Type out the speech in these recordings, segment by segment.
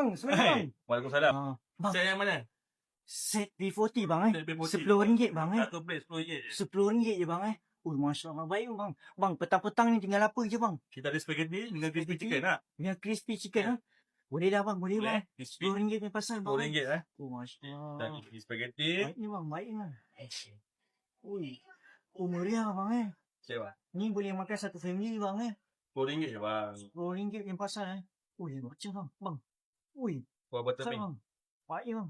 bang. Assalamualaikum bang. Waalaikumsalam. Bang, Set yang mana? set B40 bang Set B40. RM10 bang Satu plate RM10 je. RM10 je bang Masya Allah, baik bang. Bang, petang-petang ni tinggal apa je bang? Kita ada spaghetti dengan crispy Spaghetti. chicken nak? Dengan crispy chicken Boleh dah bang, boleh bang. Crispy. RM10 ni pasal bang. RM10 Masya Allah. Dan spaghetti. Baik ni bang, baik bang. Ui. Meriah bang Siapa? Ni boleh makan satu family bang RM10 je bang. RM10 yang pasal macam bang. Bang. Ui. Kuah butter Pasal pink. bang. Baik bang.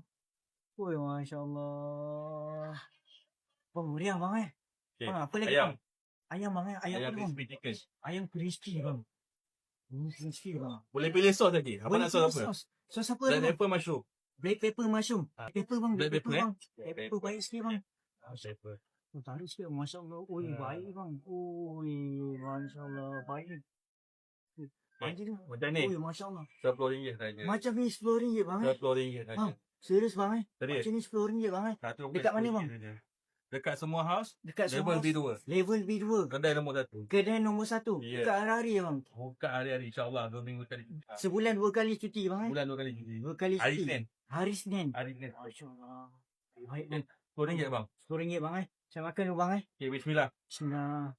Masya Allah. Bang, meriah bang Okay. Bang, apa lagi Ayam. bang? Ayam bang Ayam apa bang? Crispy chicken. Ayam crispy bang. Crispy bang. Boleh pilih sos lagi. Apa nak sos apa? Sos apa Black bang? pepper mushroom. Black pepper mushroom. Pepper bang. Black pepper bang. Pepper baik sikit bang. Pepper. Tarik sikit. Masya Allah. Baik bang. Masya Allah. Baik. Baik tu. Macam ni. Masya Allah. RM10 saja. Macam ni RM10 bang RM10 saja. Bang, serius bang Serius. Macam ni RM10 bang Dekat Dekat mana, bang? Dekat semua house. Dekat Level semua B2. Level B2. Kedai nombor 1. Kedai nombor 1. Ya. Dekat hari-hari bang. Buka hari-hari insyaAllah 2 minggu sekali. Sebulan 2 kali cuti bang Bulan 2 kali cuti. 2 kali Hari cuti. Senin. Hari Senin. Hari Senin. Masya Allah. Baik bang. RM10 bang. RM10 bang Saya makan dulu bang Okay, bismillah. Bismillah.